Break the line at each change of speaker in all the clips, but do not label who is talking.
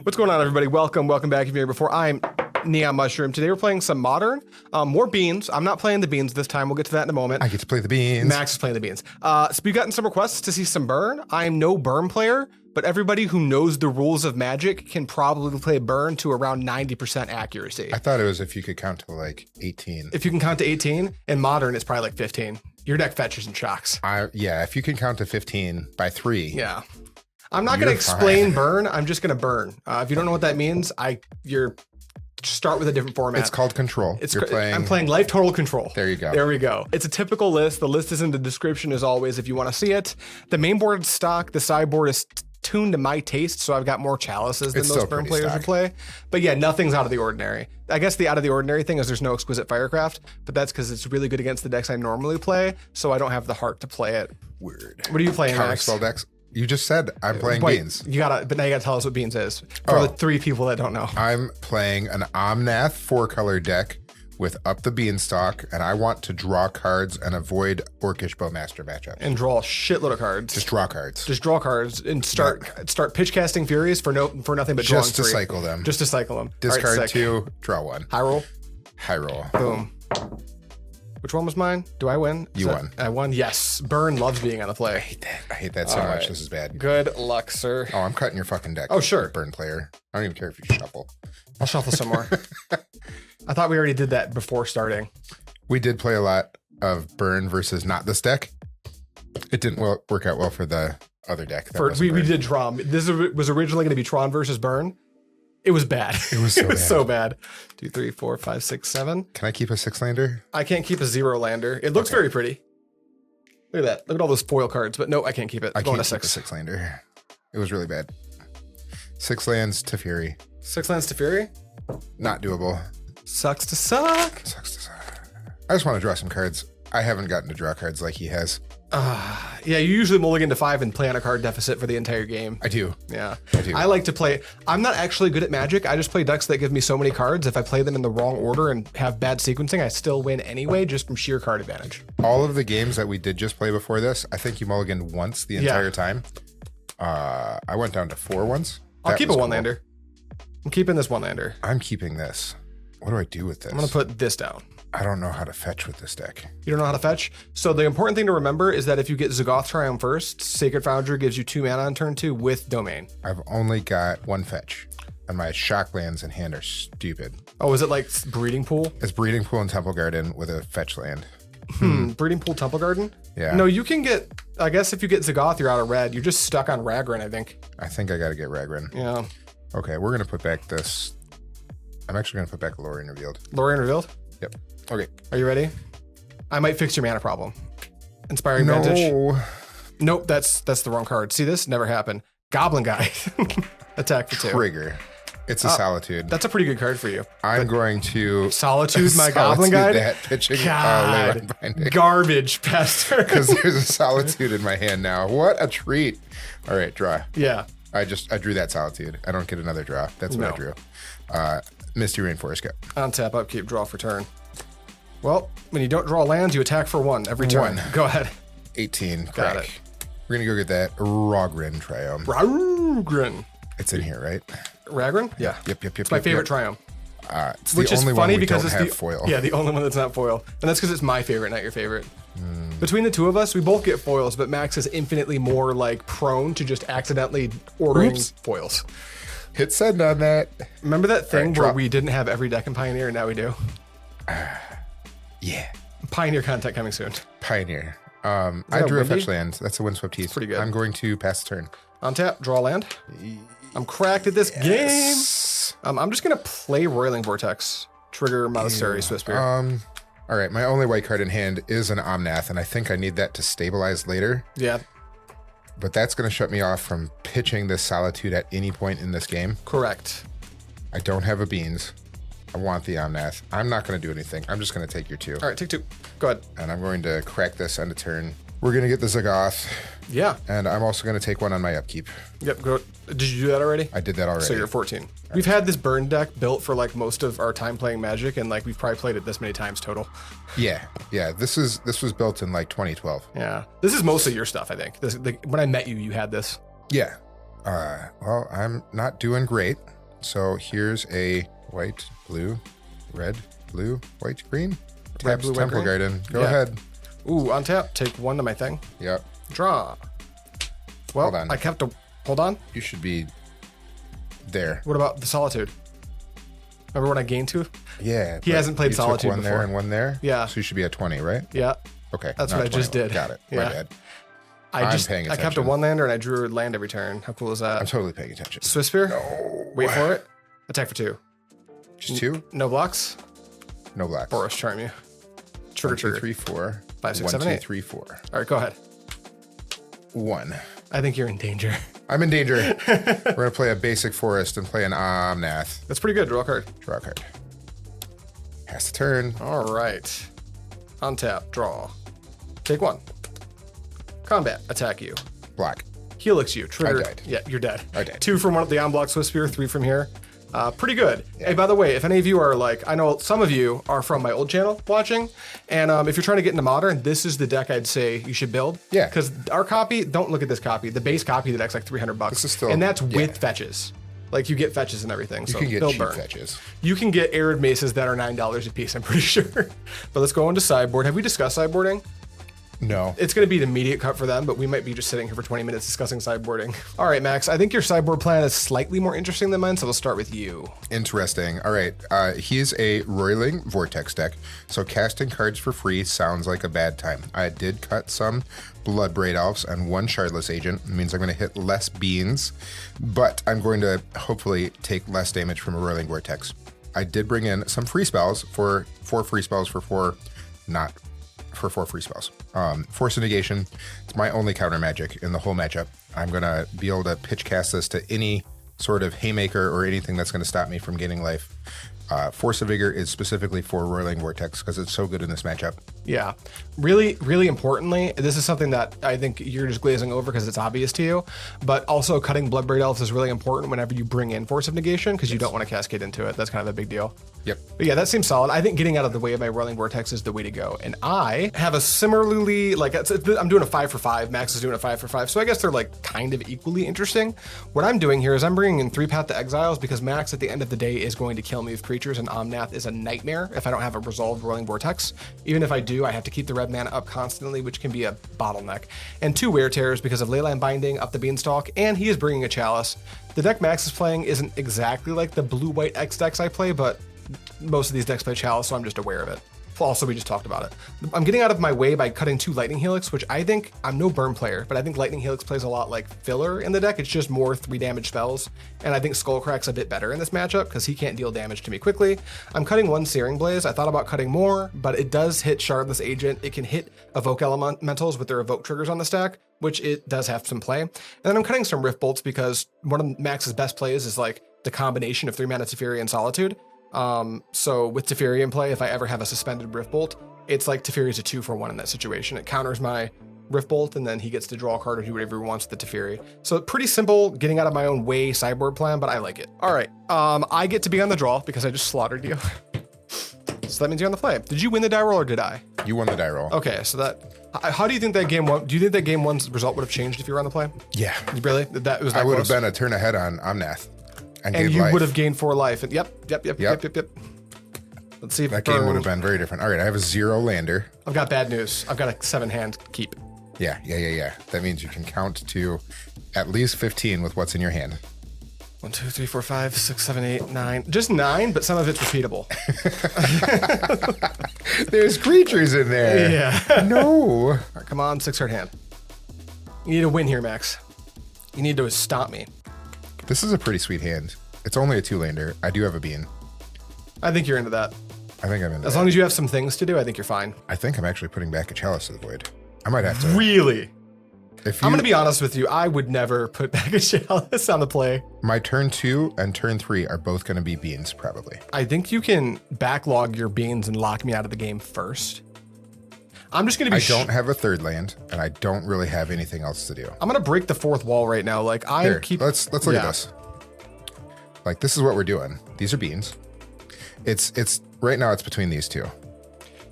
What's going on, everybody? Welcome back. If you're here before, I'm NeonMushroom. Today we're playing some modern, more beans. I'm not playing the beans this time. We'll get to that in a moment.
I get to play the beans.
Max is playing the beans. So we've gotten some requests to see some burn. I'm no burn player, but everybody who knows the rules of Magic can probably play burn to around 90% accuracy.
I thought it was if you could count to like 18.
If you can count to 18, in modern it's probably like 15. Your deck fetches and shocks.
Yeah, if you can count to 15 by 3.
Yeah. I'm not going to explain burn. I'm just going to burn. If you don't know what that means, you're start with a different format.
It's called control.
I'm playing life total control.
There you go.
There we go. It's a typical list. The list is in the description as always if you want to see it. The main board is stock. The sideboard is tuned to my taste, so I've got more chalices than most burn players would play. But yeah, nothing's out of the ordinary. I guess the out of the ordinary thing is there's no exquisite firecraft, but that's because it's really good against the decks I normally play, so I don't have the heart to play it.
Weird.
What are you playing next?
Spell decks. You just said I'm playing beans.
But now you gotta tell us what beans is for the 3 people that don't know.
I'm playing an Omnath 4-color deck with up the Beanstalk, and I want to draw cards and avoid Orcish Bowmaster matchup.
And draw a shitload of cards.
Just draw cards.
Just draw cards and start pitch casting Furies for nothing but
just to
3.
cycle them.
Just to cycle them.
Discard right, 2, draw 1.
High roll.
High roll.
Boom. Which one was mine? Do I win?
You won.
I won. Yes. Burn loves being on the play.
I hate that so much. Right. This is bad.
Good luck, sir.
Oh, I'm cutting your fucking deck.
Oh, sure.
Burn player. I don't even care if you shuffle.
I'll shuffle some more. I thought we already did that before starting.
We did play a lot of burn versus not this deck. It didn't work out well for the other deck.
We did Tron. This was originally going to be Tron versus Burn. It was bad.
It was so bad.
So bad. 2, 3, 4, 5, 6, 7.
Can I keep a 6-lander?
I can't keep a 0-lander. It looks very pretty. Look at that. Look at all those foil cards. But no, I can't keep it.
I can't keep a 6-lander. It was really bad. 6 lands to Fury.
6 lands to Fury?
Not doable.
Sucks to suck.
Sucks to suck. I just want to draw some cards. I haven't gotten to draw cards like he has.
Yeah, you usually mulligan to 5 and play on a card deficit for the entire game.
I do.
Yeah.
I do.
I like to play. I'm not actually good at Magic. I just play decks that give me so many cards. If I play them in the wrong order and have bad sequencing, I still win anyway, just from sheer card advantage.
All of the games that we did just play before this, I think you mulliganed once the entire time. I went down to 4 once.
I'll keep a 1-lander. I'm keeping this 1-lander.
I'm keeping this. What do I do with this?
I'm going to put this down.
I don't know how to fetch with this deck.
You don't know how to fetch? So the important thing to remember is that if you get Zagoth Triumph first, Sacred Foundry gives you 2 mana on turn 2 with Domain.
I've only got 1 fetch, and my shock lands in hand are stupid.
Oh, is it like Breeding Pool?
It's Breeding Pool and Temple Garden with a fetch land.
Breeding Pool, Temple Garden?
Yeah.
No, you can get, I guess if you get Zagoth, you're out of red. You're just stuck on Ragran, I think.
I think I got to get Ragran.
Yeah.
Okay, we're going to put back this. I'm actually going to put back Lorien Revealed.
Lorien Revealed?
Yep. Okay.
Are you ready? I might fix your mana problem. Inspiring Vantage. Nope, that's the wrong card. See this? Never happened. Goblin Guide. Attack for 2.
Trigger. It's a Solitude.
That's a pretty good card for you.
I'm going to
Solitude my Goblin Guide.
That pitching
God, garbage pester.
Because there's a Solitude in my hand now. What a treat! All right, draw.
Yeah.
I drew that Solitude. I don't get another draw. That's what I drew. Misty Rainforest. Go.
On tap, upkeep, draw for turn. Well, when you don't draw lands, you attack for 1 every turn. Go ahead.
18.
Got
crack.
it.
We're gonna go get that Ragran Triumph.
Ragran.
It's in here, right?
Ragran? Yeah.
Yep.
It's my favorite Triumph.
It's the only one we don't have foil.
Yeah, the only one that's not foil. And that's because it's my favorite, not your favorite. Between the two of us, we both get foils, but Max is infinitely more like prone to just accidentally ordering foils.
Hit send on that.
Remember that thing where we didn't have every deck in Pioneer and now we do?
Yeah.
Pioneer content coming soon.
Pioneer. I drew a fetch land. That's a Windswept Heath.
Pretty good.
I'm going to pass the turn.
On tap, draw land. I'm cracked at this game. I'm just going to play Roiling Vortex. Trigger Monastery Swiss Spear.
All right, my only white card in hand is an Omnath, and I think I need that to stabilize later.
Yeah.
But that's going to shut me off from pitching this Solitude at any point in this game.
Correct.
I don't have a Beans. I want the Omnath. I'm not going to do anything. I'm just going to take your 2.
All right, take 2. Go ahead.
And I'm going to crack this end of turn. We're going to get the Zagoth.
Yeah.
And I'm also going to take 1 on my upkeep.
Yep. Go. Did you do that already?
I did that already.
So you're 14. We've had this burn deck built for like most of our time playing Magic, and like we've probably played it this many times total.
Yeah. This was built in like 2012.
Yeah. This is mostly your stuff, I think. When I met you, you had this.
Yeah. Well, I'm not doing great. So here's a white, blue, red, blue, white, green.
Red,
Taps
blue, white,
Temple
green?
Garden. Go ahead.
Ooh, on tap. Take one to my thing.
Yep.
Draw. Well,
Hold on.
I kept a... Hold on.
You should be there.
What about the Solitude? Remember when I gained 2?
Yeah.
He hasn't played
you
Solitude
took one
before.
there and one there?
Yeah.
So you should be at 20, right?
Yeah.
Okay.
That's
not
what I just
21.
did.
Got it.
Yeah.
My bad.
I kept a
attention.
1-lander and I drew a land every turn. How cool is that?
I'm totally paying attention.
Swiss Spear?
No.
Wait for it. Attack for 2.
Just 2?
No blocks.
No blacks.
Boros, charm you. Trigger,
1, 2,
trigger.
3, 4.
5, 6,
1,
7,
2,
8.
3, 4.
All right, go ahead.
1.
I think you're in danger.
I'm in danger. We're going to play a basic forest and play an Omnath.
That's pretty good. Draw a card.
Draw a card. Pass the turn.
All right. Untap. Draw. Take 1. Combat. Attack you.
Block.
Helix you. Trigger.
I died.
Yeah, you're dead.
I died.
2 from one of the unblocked Swiss Spear. 3 from here. Pretty good.
Yeah.
Hey, by the way, if any of you are like, I know some of you are from my old channel watching, and if you're trying to get into Modern, this is the deck I'd say you should build.
Yeah.
Because our copy, don't look at this copy. The base copy, the deck's like $300.
This is still-
and that's
yeah.
with fetches. Like you get fetches and everything.
You
so
can get
build
cheap
burn.
fetches.
You can get arid maces that are $9 a piece, I'm pretty sure. But let's go into sideboard. Have we discussed sideboarding?
No.
It's going to be an immediate cut for them, but we might be just sitting here for 20 minutes discussing sideboarding. All right, Max, I think your sideboard plan is slightly more interesting than mine, so we'll start with you.
Interesting. All right. He's a Roiling Vortex deck, so casting cards for free sounds like a bad time. I did cut some Bloodbraid Elves and 1 Shardless Agent. It means I'm going to hit less beans, but I'm going to hopefully take less damage from a Roiling Vortex. I did bring in some free spells for 4 free spells for 4, not for 4 free spells. Force of Negation, it's my only counter magic in the whole matchup. I'm going to be able to pitch cast this to any sort of haymaker or anything that's going to stop me from gaining life. Force of Vigor is specifically for Roiling Vortex because it's so good in this matchup.
Yeah. Really, really importantly, this is something that I think you're just glazing over because it's obvious to you, but also cutting Bloodbraid Elves is really important whenever you bring in Force of Negation because you don't want to cascade into it. That's kind of a big deal.
Yep.
But yeah, that seems solid. I think getting out of the way of my Roiling Vortex is the way to go. And I have a similarly, like, I'm doing a 5 for 5. Max is doing a 5 for 5. So I guess they're like kind of equally interesting. What I'm doing here is I'm bringing in 3 Path to Exiles because Max at the end of the day is going to kill me with creatures, and Omnath is a nightmare if I don't have a resolved Roiling Vortex. Even if I do, I have to keep the red mana up constantly, which can be a bottleneck. And 2 Wear Tears because of Leyline Binding up the Beanstalk, and he is bringing a Chalice. The deck Max is playing isn't exactly like the blue-white X decks I play, but most of these decks play Chalice, so I'm just aware of it. Also, we just talked about it. I'm getting out of my way by cutting 2 Lightning Helix, which I think, I'm no burn player, but I think Lightning Helix plays a lot like filler in the deck. It's just more 3 damage spells, and I think Skullcrack's a bit better in this matchup because he can't deal damage to me quickly. I'm cutting 1 Searing Blaze. I thought about cutting more, but it does hit Shardless Agent. It can hit Evoke Elementals with their Evoke triggers on the stack, which it does have some play. And then I'm cutting some Rift Bolts because one of Max's best plays is like the combination of 3 mana Teferi and Solitude. So with Teferi in play, if I ever have a suspended Rift Bolt, it's like Teferi's a 2 for 1 in that situation. It counters my Rift Bolt, and then he gets to draw a card or do whatever he wants with the Teferi. So pretty simple, getting out of my own way sideboard plan, but I like it. All right, I get to be on the draw because I just slaughtered you. So that means you're on the play. Did you win the die roll or did I?
You won the die roll.
Okay, so that, how do you think that game won? Do you think that game 1's result would have changed if you were on the play?
Yeah.
Really? That was that
I would
close?
have been a turn ahead on Omnath.
And you would have gained 4 life. And yep. Let's see if
that game would have been very different. All right, I have a 0 lander.
I've got bad news. I've got a 7-hand keep.
Yeah. That means you can count to at least 15 with what's in your hand.
1, 2, 3, 4, 5, 6, 7, 8, 9. Just 9, but some of it's repeatable.
There's creatures in there.
Yeah.
No.
All right, come on, 6-card hand. You need to win here, Max. You need to stomp me.
This is a pretty sweet hand. It's only a 2-lander. I do have a bean.
I think you're into that.
I think I'm into
As
that.
long as you have some things to do, I think you're fine.
I think I'm actually putting back a Chalice to the Void. I might have to.
Really?
If you,
I'm going to be honest with you. I would never put back a Chalice on the play.
My turn 2 and turn 3 are both going to be beans, probably.
I think you can backlog your beans and lock me out of the game first. I'm just going to be...
I don't have a 3rd land, and I don't really have anything else to do.
I'm going to break the 4th wall right now. Like,
Here, let's look at this. Like, this is what we're doing. These are beans. It's right now it's between these 2.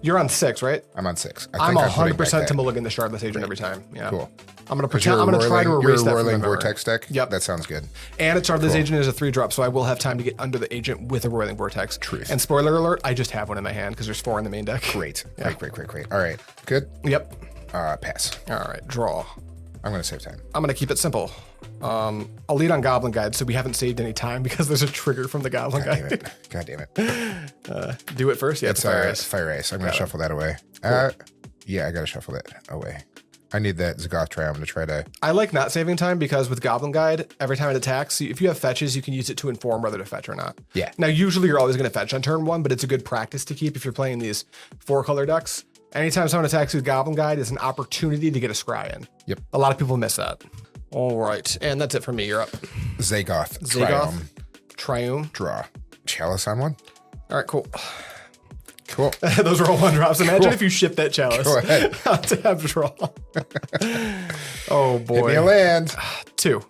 You're on 6, right?
I'm on 6.
I'm 100% to mulligan the Shardless Agent every time. Yeah.
Cool.
I'm gonna pretend. I'm gonna try to erase that.
You're a Roiling Vortex deck.
Yep,
that sounds good.
And a Charlie's Agent is a 3-drop, so I will have time to get under the agent with a Roiling Vortex.
Truth.
And spoiler alert, I just have one in my hand because there's 4 in the main deck.
Great. Yeah. Great. All right. Good.
Yep.
Pass.
All right. Draw.
I'm gonna save time.
I'm gonna keep it simple. I'll lead on Goblin Guide, so we haven't saved any time because there's a trigger from the Goblin Guide.
God damn it.
Do it first. Yeah, it's
Fire Ice. I'm gonna shuffle that away.
Cool.
Yeah, I gotta shuffle that away. I need that Zagoth Triumph to try to...
I like not saving time because with Goblin Guide, every time it attacks, if you have fetches, you can use it to inform whether to fetch or not.
Yeah.
Now, usually you're always going to fetch on turn 1, but it's a good practice to keep if you're playing these 4-color decks. Anytime someone attacks with Goblin Guide is an opportunity to get a scry in.
Yep.
A lot of people miss that. All right. And that's it for me. You're up.
Zagoth.
Triumph.
Draw. Chalice on one?
All right, cool.
Cool.
Those are all 1-drops. Imagine if you ship that Chalice.
Go ahead.
To have draw. Oh, boy.
Give me a land.
2.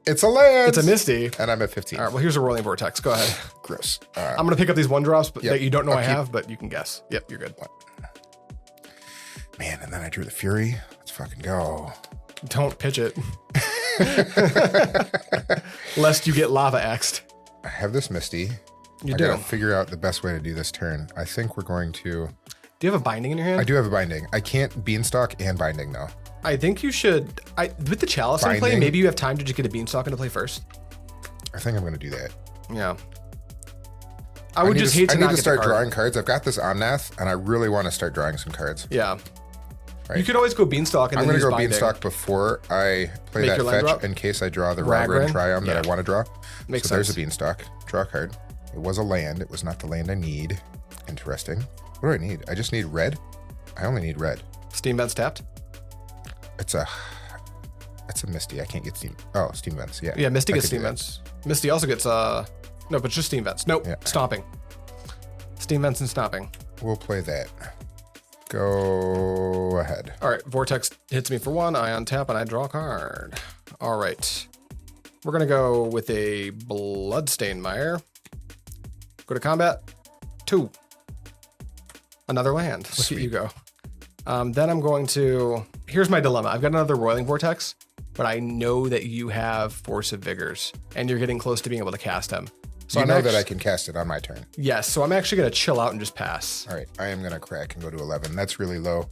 It's a land.
It's a Misty.
And I'm at 15.
All right, well, here's a Roiling Vortex. Go ahead.
Gross.
I'm going to pick up these 1-drops that you don't know I have, but you can guess. Yep, you're good.
Man, and then I drew the Fury. Let's fucking go.
Don't pitch it. Lest you get lava axed.
I have this Misty.
You
I
do.
gotta figure out the best way to do this turn. I think we're going to...
Do you have a binding in your hand?
I do have a binding. I can't Beanstalk and binding though.
I think you should. With the Chalice in play, maybe you have time to just get a Beanstalk into play first.
I think I'm going to do that.
Yeah. I would just hate to
I need to start drawing cards. I've got this Omnath, and I really want to start drawing some cards.
Yeah.
Right.
You could always go Beanstalk and then use binding.
I'm going to go Beanstalk before I play that fetch in case I draw the Ragran Triumph that I want to draw.
Makes sense.
There's a Beanstalk. Draw a card. It was a land. It was not the land I need. Interesting. What do I need? I just need red. I only need red.
Steam Vents tapped?
It's a Misty. I can't get Steam. Oh, Steam Vents. Yeah.
Yeah, Misty gets Steam Vents. Misty also gets no, but just Steam Vents. Nope. Yeah. Stomping. Steam Vents and Stomping.
We'll play that. Go ahead.
All right. Vortex hits me for 1. I untap and I draw a card. All right. We're gonna go with a Bloodstained Mire. Go to combat. 2. Another land. Look at you go. Then I'm going to... Here's my dilemma. I've got another Roiling Vortex, but I know that you have Force of Vigors, and you're getting close to being able to cast him. So
you know that I can cast it on my turn.
Yes, so I'm actually going to chill out and just pass.
All right, I am going to crack and go to 11. That's really low.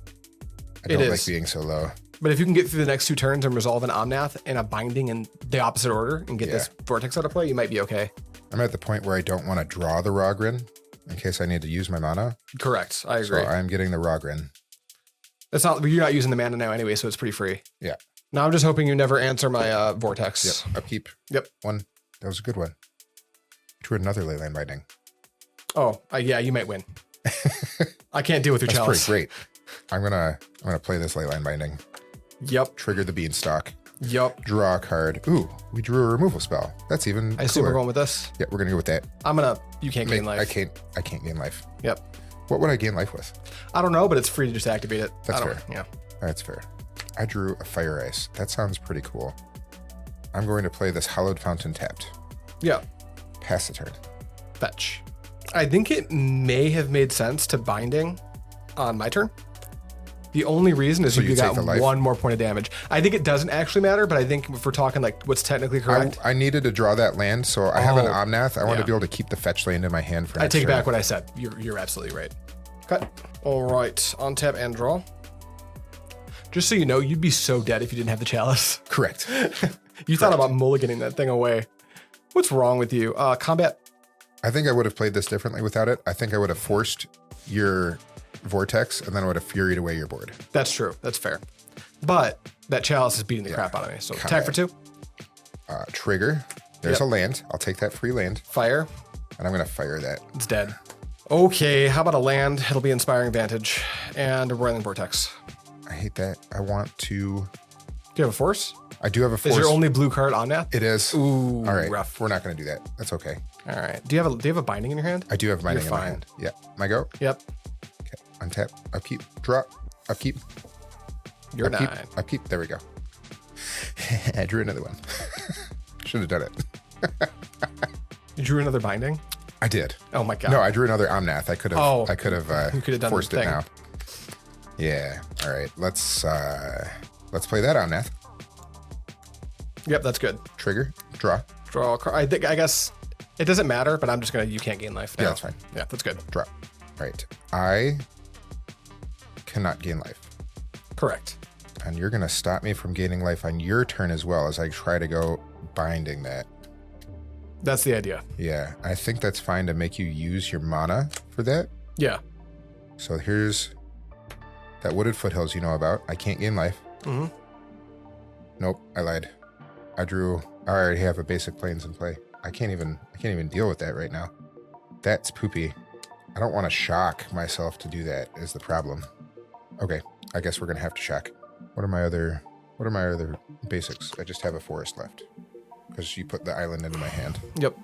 I don't like being so low.
But if you can get through the next 2 turns and resolve an Omnath and a Binding in the opposite order and get this Vortex out of play, you might be okay.
I'm at the point where I don't want to draw the Rogrin in case I need to use my mana.
Correct, I agree.
So I'm getting the Rogrin.
It's not, you're not using the mana now anyway, so it's pretty free.
Yeah.
Now I'm just hoping you never answer my Vortex.
Yep, upkeep.
Yep.
1. That was a good one. Drew another Leyline Binding.
Oh, yeah, you might win. I can't deal with your Chalice.
That's pretty great. I'm gonna play this Leyline Binding.
Yep.
Trigger the Beanstalk.
Yep.
Draw a card. Ooh, we drew a removal spell. That's even
I assume we're going with this.
Yeah, we're gonna go with that.
You can't gain life.
I can't gain life.
Yep.
What would I gain life with?
I don't know, but it's free to just activate it.
That's fair.
Yeah.
That's fair. I drew a Fire Ice. That sounds pretty cool. I'm going to play this Hallowed Fountain tapped.
Yeah.
Pass the turn.
Fetch. I think it may have made sense to Binding on my turn. The only reason is you got 1 more point of damage. I think it doesn't actually matter, but I think if we're talking like what's technically correct.
I needed to draw that land, so I have an Omnath. I want to be able to keep the fetch land in my hand for next
I take
turn.
back what I said. You're absolutely right. Cut. All right. On tap and draw. Just so you know, you'd be so dead if you didn't have the Chalice.
Correct.
You thought about mulliganing that thing away. What's wrong with you? Combat.
I think I would have played this differently without it. I think I would have forced your Vortex and then I would have Furied away your board.
That's true. That's fair. But that Chalice is beating the crap out of me. So attack for 2.
Trigger. There's a land. I'll take that free land.
Fire.
And I'm going to fire that.
It's dead. Okay, how about a land? It'll be Inspiring Vantage and a Roiling Vortex.
I hate that. I want to...
Do you have a force?
I do have a force.
Is your only blue card on that?
It is.
Ooh,
all right.
rough.
We're not going to do that. That's okay.
All right. Do you have a binding in your hand?
I do have a binding in my hand. Yeah. My go?
Yep.
Okay. Untap. Upkeep. Draw. Upkeep.
You're
upkeep.
9.
Upkeep. There we go. I drew another one. Should have done it.
You drew another binding?
I did.
Oh my god.
No, I drew another Omnath. I could have
done
forced it now. Yeah. All right. Let's play that Omnath.
Yep, that's good.
Trigger, draw.
Draw a card. I guess it doesn't matter, but I'm just gonna. You can't gain life now.
Yeah, that's fine.
Yeah, that's good.
Draw. Right. I cannot gain life.
Correct.
And you're gonna stop me from gaining life on your turn as well as I try to go binding that.
That's the idea.
Yeah, I think that's fine to make you use your mana for that.
Yeah.
So here's that Wooded Foothills you know about. I can't gain life.
Mm-hmm.
Nope, I lied. I already have a basic plains in play. I can't even deal with that right now. That's poopy. I don't want to shock myself to do that is the problem. Okay, I guess we're gonna have to shock. What are my other basics? I just have a forest left. Because you put the island into my hand.
Yep.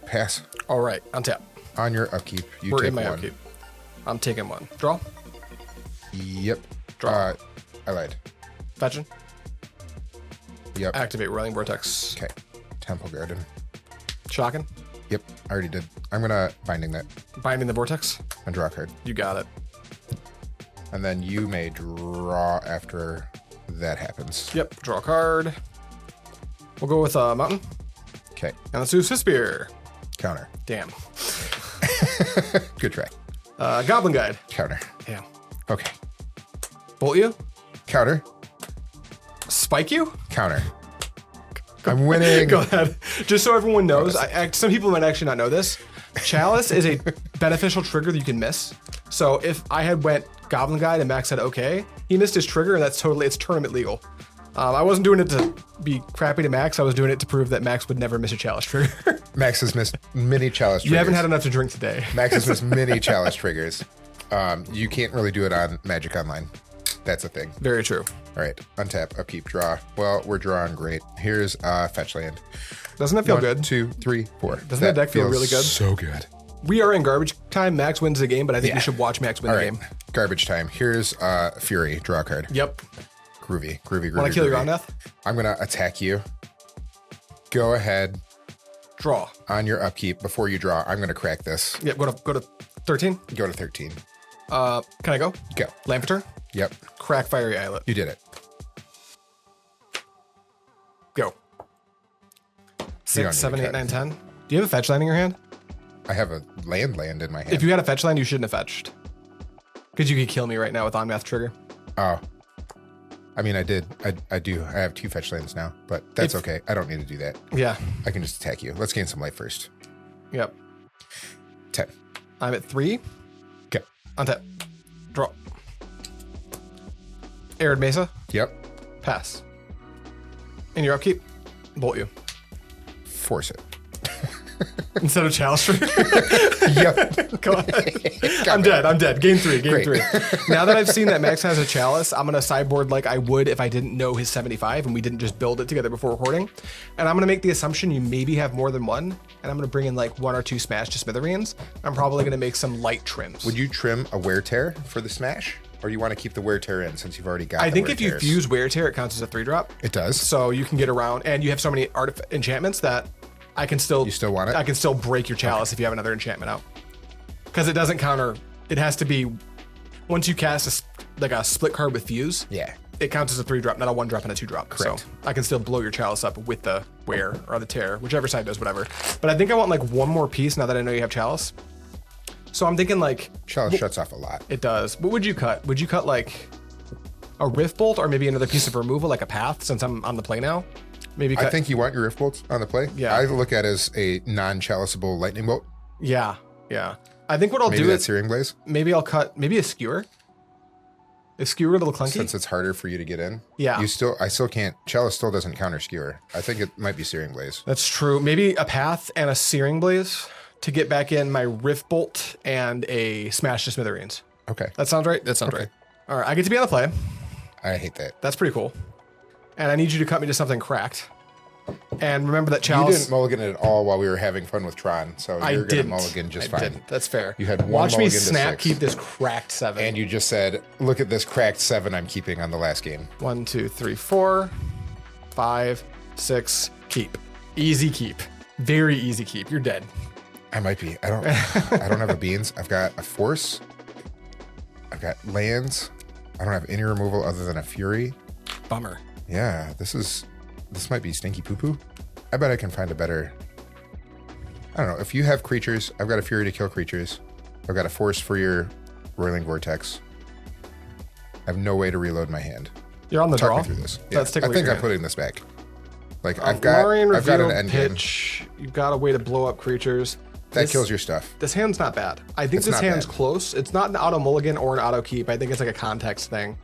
Pass.
All right, untap.
On your upkeep, you
We're
take
in my
one.
upkeep. I'm taking one. Draw.
Yep.
Draw.
I lied.
Fetching.
Yep.
Activate Whirling Vortex.
Okay. Temple Garden.
Shocking.
Yep. I already did. I'm gonna binding that
Binding the Vortex.
and draw a card.
You got it.
And then you may draw after that happens.
Yep. Draw a card. We'll go with Mountain.
Okay.
And let's do Spear.
Counter.
Damn.
Good try.
Goblin Guide.
Counter.
Damn.
Okay.
Bolt you.
Counter.
Spike you.
Counter. I'm winning.
Go ahead. Just so everyone knows, some people might actually not know this. Chalice is a beneficial trigger that you can miss. So if I had went Goblin Guide and Max said okay, he missed his trigger, and it's tournament legal. I wasn't doing it to be crappy to Max. I was doing it to prove that Max would never miss a Chalice trigger.
Max has missed many Chalice triggers.
You haven't had enough to drink today.
Max has missed many Chalice triggers. You can't really do it on Magic Online. That's a thing.
Very true.
All right, untap, upkeep, draw. Well, we're drawing great. Here's fetch land.
Doesn't that feel
1,
good?
2, 3, 4.
Doesn't that deck feel really good?
So good.
We are in garbage time. Max wins the game, but I think we should watch Max win
All
the
right,
game.
garbage time. Here's Fury, draw a card.
Yep.
Groovy.
Want to kill your Grandmath?
I'm gonna attack you. Go ahead.
Draw.
On your upkeep, before you draw, I'm gonna crack this.
Yep. Go to 13.
Go to 13.
Can I go?
Go.
Lampeter.
Yep.
Crack Fiery Islet.
You did it.
Go.
You
6,
don't
7,
need
8,
to
9, 10. Do you have a fetch land in your hand?
I have a land in my hand.
If you had a fetch land, you shouldn't have fetched. Because you could kill me right now with on-math trigger.
Oh. I mean, I did. I do. I have 2 fetch lands now, but that's okay. I don't need to do that.
Yeah.
I can just attack you. Let's gain some life first.
Yep.
10.
I'm at 3.
Okay.
Untap. Draw. Arid Mesa.
Yep.
Pass. In your upkeep, bolt you.
Force it.
Instead of Chalice trigger.
Yep.
Go ahead. I'm dead. Game 3. Game 3. Now that I've seen that Max has a Chalice, I'm going to sideboard like I would if I didn't know his 75 and we didn't just build it together before recording. And I'm going to make the assumption you maybe have more than one. And I'm going to bring in like 1 or 2 smash to smithereens. I'm probably going to make some light trims.
Would you trim a wear tear for the smash? Or you want to keep the wear tear in since you've already got
I think
wear
if you
tears?
fuse wear tear, it counts as a 3-drop.
It does.
So you can get around, and you have so many enchantments that I can still.
You still want it?
I can still break your Chalice if you have another enchantment out. Because it doesn't counter. It has to be once you cast a split card with fuse.
Yeah.
It counts as a 3-drop, not a 1-drop and a 2-drop.
Correct.
So I can still blow your Chalice up with the wear or the tear, whichever side does whatever. But I think I want like one more piece now that I know you have Chalice. So I'm thinking like
Chalice shuts off a lot.
it does. What would you cut? Would you cut like a Rift Bolt or maybe another piece of removal, like a Path, since I'm on the play now? Maybe cut.
I think you want your Rift Bolts on the play.
Yeah.
I look at it as a non-chaliceable lightning bolt.
Yeah. I think what I'll
Maybe
do
that
is
Searing Blaze,
maybe I'll cut maybe a Skewer. Is Skewer a little clunky?
since it's harder for you to get in.
Yeah.
I still can't. Chalice still doesn't counter Skewer. I think it might be Searing Blaze.
That's true. Maybe a Path and a Searing Blaze to get back in my Rift Bolt and a Smash to Smithereens.
Okay.
That sounds right? That sounds right. All right, I get to be on the play.
I hate that.
That's pretty cool. And I need you to cut me to something cracked. And remember that
You
Chalice.
didn't mulligan it at all while we were having fun with Tron, so
I
you're
didn't.
gonna mulligan just
I
fine.
didn't. That's fair.
You had one
Watch me
mulligan to
snap
6.
keep this cracked 7.
And you just said, "Look at this cracked 7 I'm keeping on the last game."
1, 2, 3, 4, 5, 6. Keep. Easy keep. Very easy keep. You're dead.
I might be. I don't have a beans. I've got a force. I've got lands. I don't have any removal other than a fury.
bummer.
Yeah, this might be stinky poo-poo. I bet I can find a better... I don't know. If you have creatures, I've got a Fury to kill creatures. I've got a Force for your Roiling Vortex. I have no way to reload my hand.
You're on the
Talk
draw.
me through this. Yeah.
Let's take a
I
look
think
at
I'm
your
putting this back. Like
hand.
I've got an end game.
pitch. You've got a way to blow up creatures.
That kills your stuff.
This hand's not bad. I think this hand's close. It's not an auto mulligan or an auto keep. I think it's like a context thing.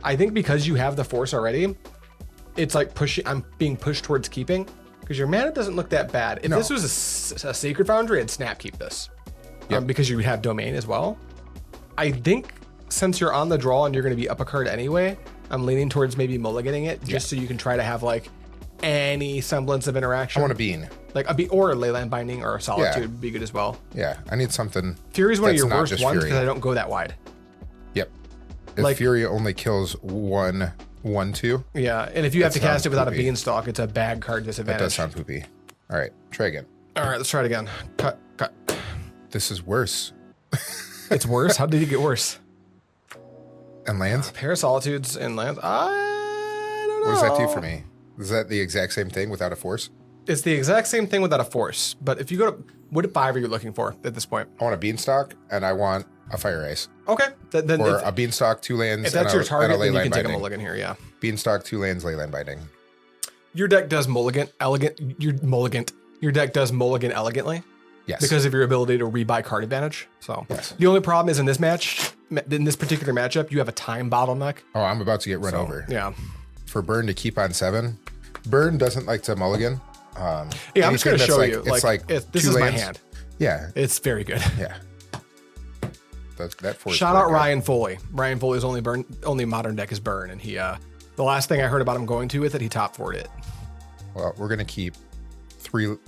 I think because you have the Force already, it's like pushing. I'm being pushed towards keeping because your mana doesn't look that bad. If this was a Sacred Foundry, I'd snap keep this because you would have Domain as well. I think since you're on the draw and you're going to be up a card anyway, I'm leaning towards maybe mulliganing it just so you can try to have like any semblance of interaction.
I want a bean.
Like a bean or a Leyland Binding or a Solitude would be good as well.
Yeah, I need something.
Fury's one of your worst ones because I don't go that wide.
Yep. If Fury only kills 1/2.
Yeah, and if you have to cast it without a Beanstalk, it's a bad card disadvantage.
That does sound poopy. All right, try again.
All right, let's try it again. Cut.
This is worse.
It's worse? How did it get worse?
And lands?
Pair of Solitudes and lands? I don't know.
What does that do for me? Is that the exact same thing without a Force?
It's the exact same thing without a Force. But if you go to... What 5 are you looking for at this point?
I want a Beanstalk, and I want a Fire Ice.
Okay.
Then or a Beanstalk, 2 lands,
if that's your target, then you can
binding.
take a mulligan here, yeah.
Beanstalk, 2 lands, Leyland Binding.
Your deck does Your deck does mulligan elegantly.
Yes.
Because of your ability to rebuy card advantage. So the only problem is in this particular matchup, you have a time bottleneck.
Oh, I'm about to get run over.
Yeah.
For Burn to keep on 7. Burn doesn't like to mulligan.
I'm just going to show you.
It's like
this is my hand.
Yeah.
It's very good.
Yeah. That Force.
Shout out Ryan Foley. Ryan Foley's only modern deck is Burn, and he the last thing I heard about him going to with it, he top 4'd it.
Well, we're gonna keep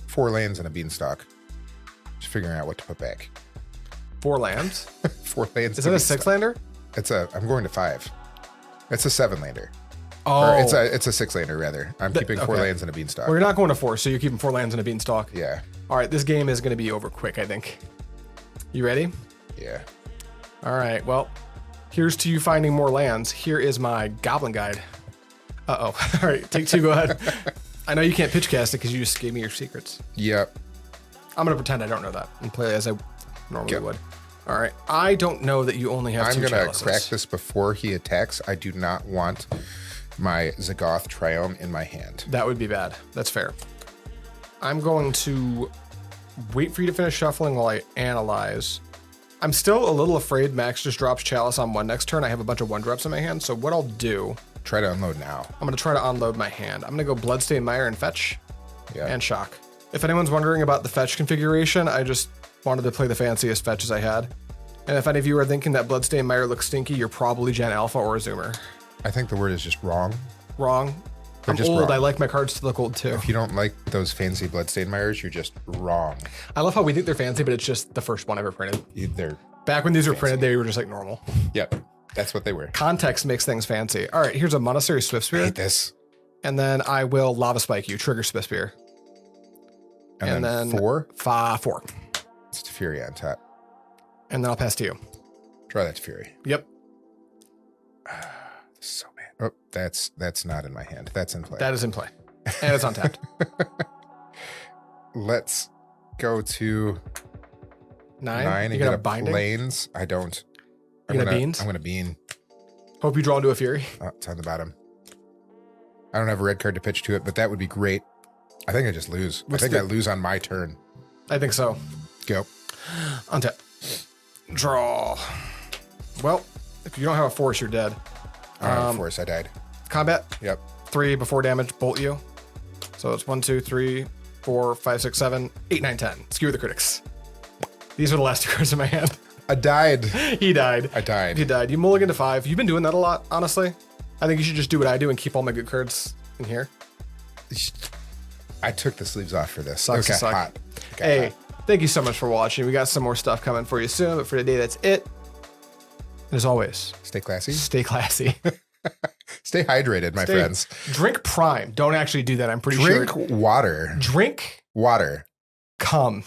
4 lands and a Beanstalk. Just figuring out what to put back.
4 lands?
4 lands.
Is that a 6-lander?
I'm going to 5. It's a 7-lander.
Oh,
or it's a 6-lander rather. I'm keeping 4 lands and a Beanstalk.
Well, you're not going to 4, so you're keeping 4 lands and a Beanstalk.
Yeah.
All right, this game is going to be over quick, I think. You ready?
Yeah.
All right, well, here's to you finding more lands. Here is my Goblin Guide. All right, take 2, go ahead. I know you can't pitch cast it because you just gave me your secrets.
Yep.
I'm going to pretend I don't know that and play as I normally would. All right, I don't know that you only have 2 chalices.
I'm going to crack this before he attacks. I do not want my Zagoth Triome in my hand.
That would be bad. That's fair. I'm going to wait for you to finish shuffling while I analyze. I'm still a little afraid Max just drops Chalice on 1 next turn. I have a bunch of 1-drops in my hand, so what I'll do...
Try to unload now.
I'm going to try to unload my hand. I'm going to go Bloodstained Mire and fetch and shock. If anyone's wondering about the fetch configuration, I just wanted to play the fanciest fetches I had. And if any of you are thinking that Bloodstained Mire looks stinky, you're probably Gen Alpha or a Zoomer.
I think the word is just wrong.
Wrong. I'm
just
old.
wrong.
I like my cards to look old too.
If you don't like those fancy Bloodstained Mires, you're just wrong.
I love how we think they're fancy, but it's just the first one ever printed.
They're
Back when these were printed, they were just like normal.
Yep. That's what they were.
Context makes things fancy. All right, here's a Monastery Swift Spear.
I hate this.
And then I will Lava Spike you, trigger Swift Spear.
And then 4?
4.
It's Fury on top.
And then I'll pass to you.
Draw that to Fury.
Yep.
This is so bad. Oh, that's not in my hand. That's in play.
That is in play. And it's untapped.
Let's go to 9 and get a
binding?
Plains. I don't.
You gonna beans?
I'm gonna bean.
Hope you draw into a Fury.
Oh, it's on the bottom. I don't have a red card to pitch to it, but that would be great. I think I just lose. I lose on my turn.
I think so.
Go.
Untap. Draw. Well, if you don't have a Force, you're dead.
Force, I died.
Combat.
Yep.
3 before damage, bolt you. So it's 1, 2, 3, 4, 5, 6, 7, 8, 9, 10. Skewer the critics. These are the last 2 cards in my hand.
I died.
He died.
I died.
He died. You mulligan to 5. You've been doing that a lot, honestly. I think you should just do what I do and keep all my good cards in here.
I took the sleeves off for this.
Sucks
it got
hot.
Hey, hot.
Thank you so much for watching. We got some more stuff coming for you soon, but for today, that's it. And as always,
stay classy.
Stay classy.
Stay hydrated, my friends.
Drink Prime. Don't actually do that. I'm pretty sure.
Drink water.
Drink
water.
Come.